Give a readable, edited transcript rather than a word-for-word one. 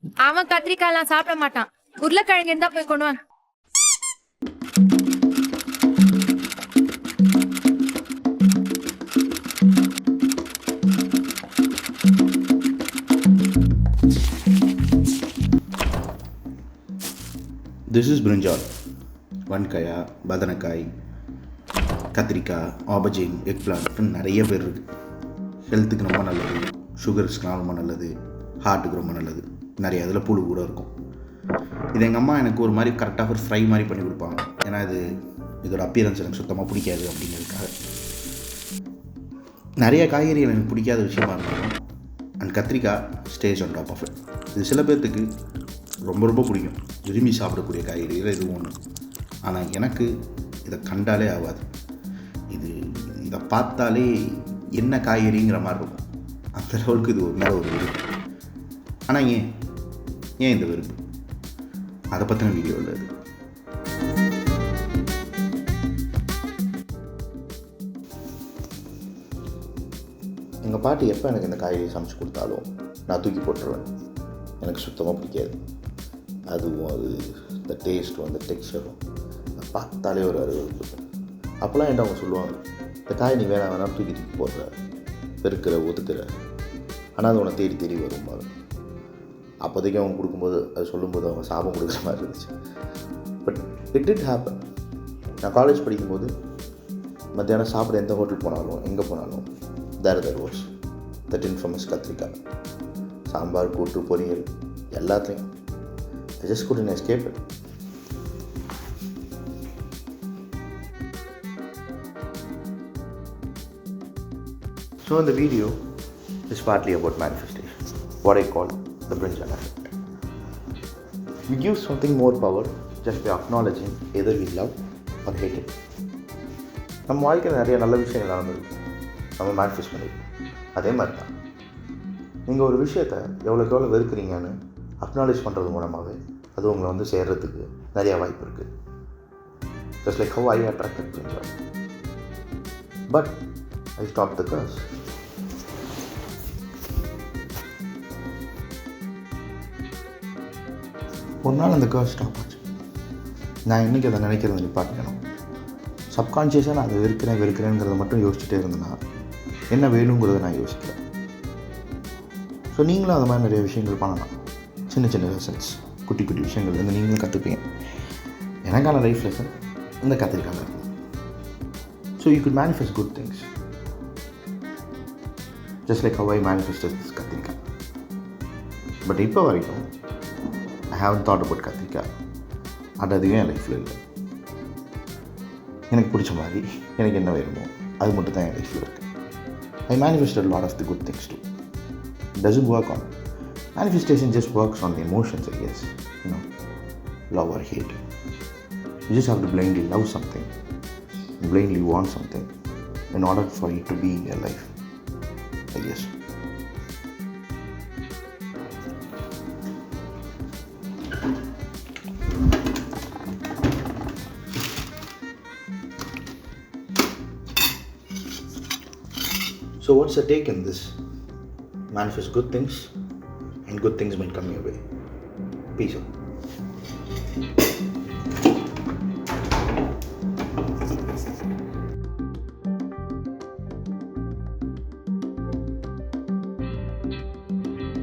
அவன் கத்திரிக்காய்லாம் சாப்பிட மாட்டான். உருளைக்கிழங்கு இருந்தா போய் கொண்டு வா. திஸ் இஸ் பிரிஞ்சால், வன்காயா, பதனக்காய், கத்திரிக்காய், ஆபஜின், எக் பிளான்ட்னு நிறைய பேர் இருக்குது. ஹெல்த்துக்கு ரொம்ப நல்லது, சுகர்ஸ்க்குலாம் ரொம்ப நல்லது, ஹார்ட்டுக்கு ரொம்ப நல்லது. நிறைய அதில் புழு கூட இருக்கும். இது எங்கள் அம்மா எனக்கு ஒரு மாதிரி கரெக்டாக ஒரு ஃப்ரை மாதிரி பண்ணி கொடுப்பாங்க. ஏன்னா இதோட அப்பியரன்ஸ் எனக்கு சுத்தமாக பிடிக்காது அப்படிங்கிறதுக்காக. நிறைய காய்கறிகள் எனக்கு பிடிக்காத விஷயமா இருந்தாலும் அண்ட் கத்திரிக்காய் stage on top of it. இது சில பேர்த்துக்கு ரொம்ப ரொம்ப பிடிக்கும், விரும்பி சாப்பிடக்கூடிய காய்கறிகள் இதுவும் ஒன்று. ஆனால் எனக்கு இதை கண்டாலே ஆகாது. இதை பார்த்தாலே என்ன காய்கறிங்கிற மாதிரி இருக்கும். அந்த லெவலுக்கு இது ஒரு மேலே ஒரு விருப்பு. ஆனால் ஏன் இந்த விருப்பு? அதை பற்றின வீடியோ இல்லை இது. எங்கள் பாட்டி எப்போ எனக்கு இந்த காய்கறி சமைச்சு கொடுத்தாலும் நான் தூக்கி போட்டுருவேன். எனக்கு சுத்தமாக பிடிக்காது. அதுவும் இந்த டேஸ்ட்டும் அந்த டெக்ஸ்சரும் அதை பார்த்தாலே ஒரு அருவருப்பு. அப்போலாம் என்கிட்ட அவங்க சொல்லுவாங்க, இந்த காய் நீ வேணாம் தூக்கி போடுற, பெருக்கிற, ஒதுக்குற, ஆனால் அது உன்னை தேடி தேடி வரும்பாங்க. அப்போதைக்கு அவங்க கொடுக்கும்போது, அது சொல்லும்போது அவங்க சாபம் கொடுக்குற மாதிரி இருந்துச்சு. But it did happen. நான் காலேஜ் படிக்கும்போது மத்தியானம் சாப்பிட எந்த ஹோட்டல் போனாலும், எங்கே போனாலும் தேர் வாஸ் தட் இன்ஃபேமஸ் கத்திரிக்காய். சாம்பார், கூட்டு, பொரியல் எல்லாத்துலேயும் I just couldn't escape it. So in the video is partly about manifestation, what I call the brinjal effect. We give something more power just by acknowledging either we love or hate it. நம்ம வாழ்க்கையில் நிறைய நல்ல விஷயங்கள் நடந்துருக்கு, நம்ம manifest பண்ணிருக்கோம். அதே மாதிரி தான் நீங்கள் ஒரு விஷயத்தை எவ்வளோக்கு எவ்வளோ வெறுக்கிறீங்கன்னு அக்னாலேஜ் பண்ணுறது மூலமாகவே அது உங்களை வந்து சேர்கிறதுக்கு நிறையா வாய்ப்பு இருக்குது. Just like how I attracted brinjal. But I stop the curse. ஒரு நாள் அந்த கர்ஸ் ஸ்டாப் ஆச்சு. நான் இன்றைக்கி அதை நினைக்கிறது நிப்பாட்டிக்கணும். சப்கான்ஷியஸாக நான் அதை வெறுக்கிறேங்கிறத மட்டும் யோசிச்சுட்டே இருந்தேன்னா என்ன வேணுங்கிறத நான் யோசிக்கிறேன். ஸோ நீங்களும் அது மாதிரி நிறைய விஷயங்கள் பண்ணலாம். சின்ன சின்ன லெசன்ஸ், குட்டி குட்டி விஷயங்கள் வந்து நீங்களும் கற்றுப்பீங்க. எனக்கான லைஃப் லெசன் இந்த கத்திரிக்காய் இருக்கும். So you good manifest good things just like how I manifested this கத்திரிக்காய். பட் இப்போ வரைக்கும் ஐ ஹேவன்ட் தாட் அபவுட் கத்திரிக்காய். அதுவே என் லைஃப்பில் இல்லை. எனக்கு பிடிச்ச மாதிரி எனக்கு என்ன வேணுமோ அது மட்டும் தான் என் லைஃப்பில் இருக்குது. I manifested lot of the good things too. Doesn't work on manifestation, just works on the emotions, I guess. Love or hate. You just have to blindly love something, blindly want something in order for it to be in your life, I guess. So what's the take in this? Manifest good things and good things might come your way. Peace out.